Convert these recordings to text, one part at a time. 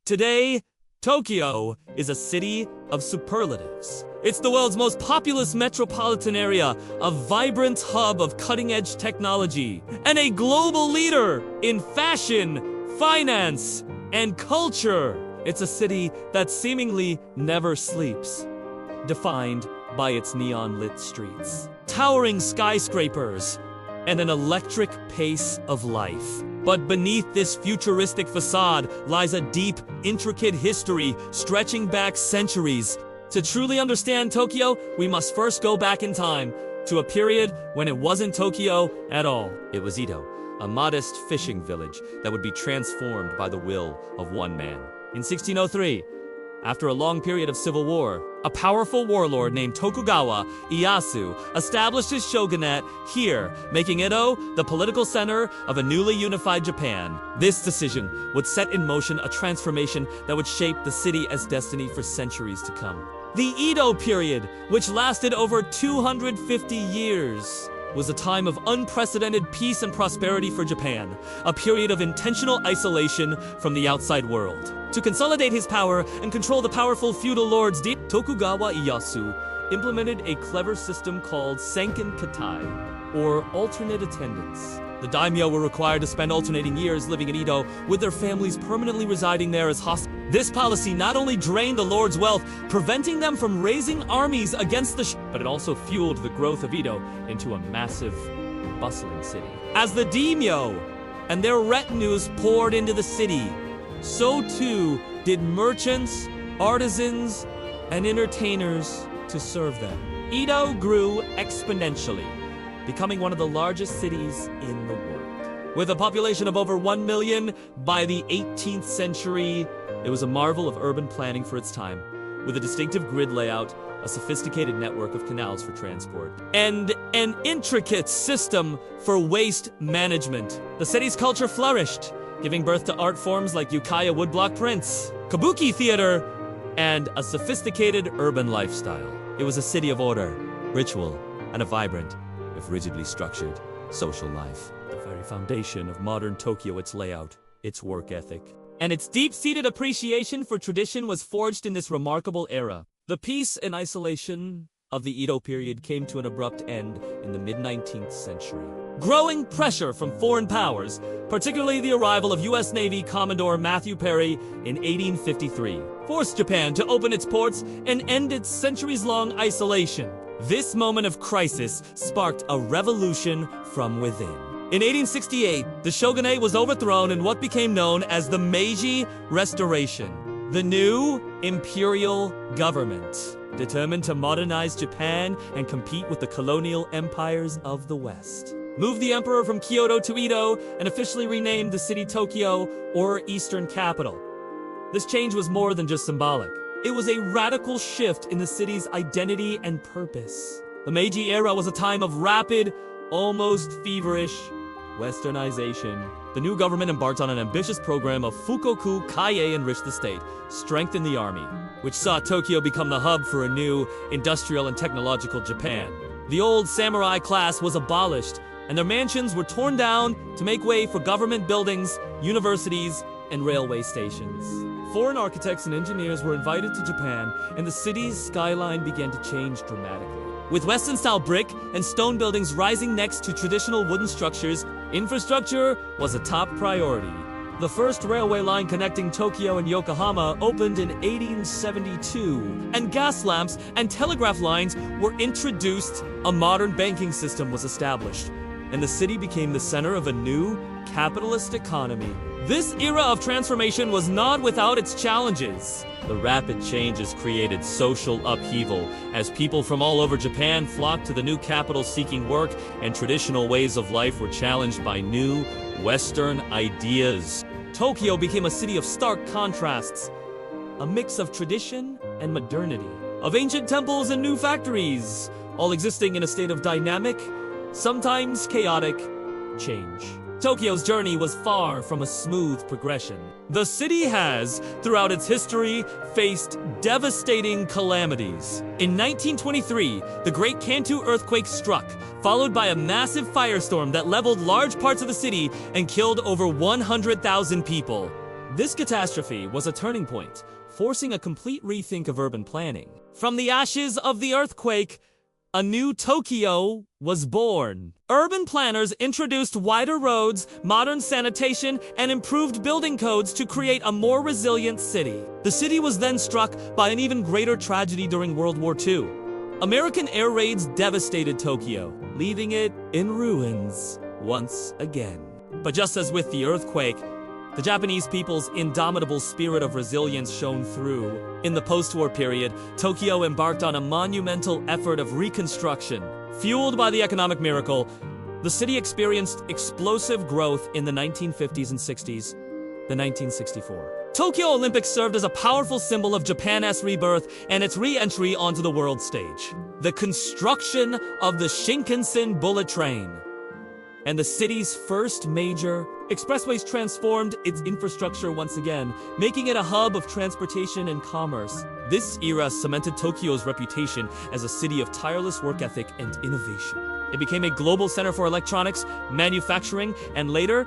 Today, Tokyo is a city of superlatives. It's the world's most populous metropolitan area, a vibrant hub of cutting-edge technology, and a global leader in fashion, finance, and culture. It's a city that seemingly never sleeps, defined by its neon-lit streets, towering skyscrapers, and an electric pace of life. But beneath this futuristic facade lies a deep, intricate history stretching back centuries. To truly understand Tokyo, we must first go back in time to a period when it wasn't Tokyo at all. It was Edo, a modest fishing village that would be transformed by the will of one man. In 1603, after a long period of civil war, a powerful warlord named Tokugawa Ieyasu established his shogunate here, making Edo the political center of a newly unified Japan. This decision would set in motion a transformation that would shape the city as destiny for centuries to come. The Edo period, which lasted over 250 years, was a time of unprecedented peace and prosperity for Japan, a period of intentional isolation from the outside world. To consolidate his power and control the powerful feudal lords, Tokugawa Ieyasu implemented a clever system called Senken Katai, or alternate attendance. The daimyo were required to spend alternating years living in Edo, with their families permanently residing there as hostages. This policy not only drained the lords' wealth, preventing them from raising armies against the but it also fueled the growth of Edo into a massive, bustling city. As the daimyo and their retinues poured into the city, so too did merchants, artisans, and entertainers to serve them. Edo grew exponentially, becoming one of the largest cities in the world. With a population of over 1 million by the 18th century, it was a marvel of urban planning for its time, with a distinctive grid layout, a sophisticated network of canals for transport, and an intricate system for waste management. The city's culture flourished, giving birth to art forms like Ukiyo woodblock prints, kabuki theater, and a sophisticated urban lifestyle. It was a city of order, ritual, and a vibrant, if rigidly structured, social life. The very foundation of modern Tokyo, its layout, its work ethic, and its deep-seated appreciation for tradition was forged in this remarkable era. The peace and isolation of the Edo period came to an abrupt end in the mid-19th century. Growing pressure from foreign powers, particularly the arrival of U.S. Navy Commodore Matthew Perry in 1853, forced Japan to open its ports and end its centuries-long isolation. This moment of crisis sparked a revolution from within. In 1868, the shogunate was overthrown in what became known as the Meiji Restoration. The new imperial government, determined to modernize Japan and compete with the colonial empires of the West, moved the emperor from Kyoto to Edo and officially renamed the city Tokyo, or Eastern Capital. This change was more than just symbolic. It was a radical shift in the city's identity and purpose. The Meiji era was a time of rapid, almost feverish westernization. The new government embarked on an ambitious program of Fukoku Kaie enrich the state, strengthen the army, which saw Tokyo become the hub for a new industrial and technological Japan. The old samurai class was abolished, and their mansions were torn down to make way for government buildings, universities, and railway stations. Foreign architects and engineers were invited to Japan, and the city's skyline began to change dramatically. With Western-style brick and stone buildings rising next to traditional wooden structures, infrastructure was a top priority. The first railway line connecting Tokyo and Yokohama opened in 1872, and gas lamps and telegraph lines were introduced. A modern banking system was established, and the city became the center of a new capitalist economy. This era of transformation was not without its challenges. The rapid changes created social upheaval as people from all over Japan flocked to the new capital seeking work, and traditional ways of life were challenged by new Western ideas. Tokyo became a city of stark contrasts, a mix of tradition and modernity, of ancient temples and new factories, all existing in a state of dynamic, sometimes chaotic, change. Tokyo's journey was far from a smooth progression. The city has, throughout its history, faced devastating calamities. In 1923, the Great Kanto earthquake struck, followed by a massive firestorm that leveled large parts of the city and killed over 100,000 people. This catastrophe was a turning point, forcing a complete rethink of urban planning. From the ashes of the earthquake, a new Tokyo was born. Urban planners introduced wider roads, modern sanitation, and improved building codes to create a more resilient city. The city was then struck by an even greater tragedy during World War II. American air raids devastated Tokyo, leaving it in ruins once again. But just as with the earthquake, the Japanese people's indomitable spirit of resilience shone through. In the post-war period, Tokyo embarked on a monumental effort of reconstruction. Fueled by the economic miracle, the city experienced explosive growth in the 1950s and 60s. The 1964 Tokyo Olympics served as a powerful symbol of Japan's rebirth and its re-entry onto the world stage. The construction of the Shinkansen bullet train and the city's first major expressways transformed its infrastructure once again, making it a hub of transportation and commerce. This era cemented Tokyo's reputation as a city of tireless work ethic and innovation. It became a global center for electronics, manufacturing, and later,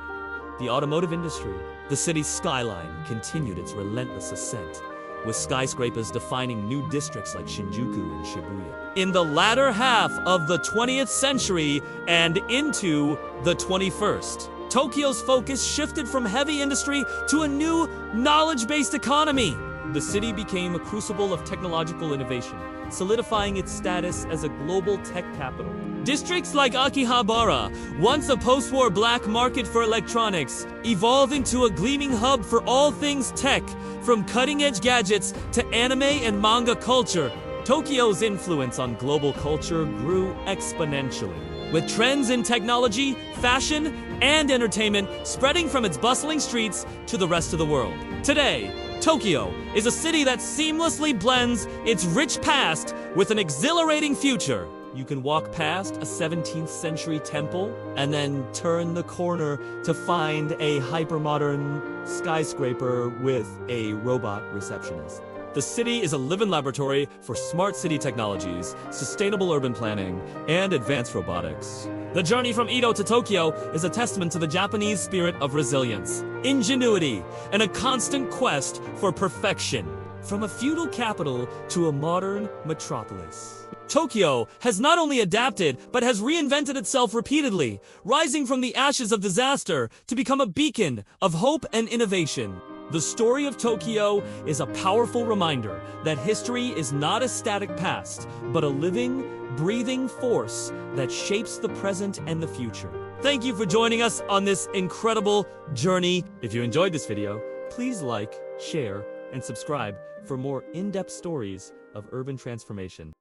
the automotive industry. The city's skyline continued its relentless ascent, with skyscrapers defining new districts like Shinjuku and Shibuya. In the latter half of the 20th century and into the 21st, Tokyo's focus shifted from heavy industry to a new knowledge-based economy. The city became a crucible of technological innovation, solidifying its status as a global tech capital. Districts like Akihabara, once a post-war black market for electronics, evolved into a gleaming hub for all things tech, from cutting-edge gadgets to anime and manga culture. Tokyo's influence on global culture grew exponentially, with trends in technology, fashion, and entertainment spreading from its bustling streets to the rest of the world. Today, Tokyo is a city that seamlessly blends its rich past with an exhilarating future. You can walk past a 17th century temple and then turn the corner to find a hypermodern skyscraper with a robot receptionist. The city is a living laboratory for smart city technologies, sustainable urban planning, and advanced robotics. The journey from Edo to Tokyo is a testament to the Japanese spirit of resilience, ingenuity, and a constant quest for perfection. From a feudal capital to a modern metropolis, Tokyo has not only adapted, but has reinvented itself repeatedly, rising from the ashes of disaster to become a beacon of hope and innovation. The story of Tokyo is a powerful reminder that history is not a static past, but a living, breathing force that shapes the present and the future. Thank you for joining us on this incredible journey. If you enjoyed this video, please like, share, and subscribe for more in-depth stories of urban transformation.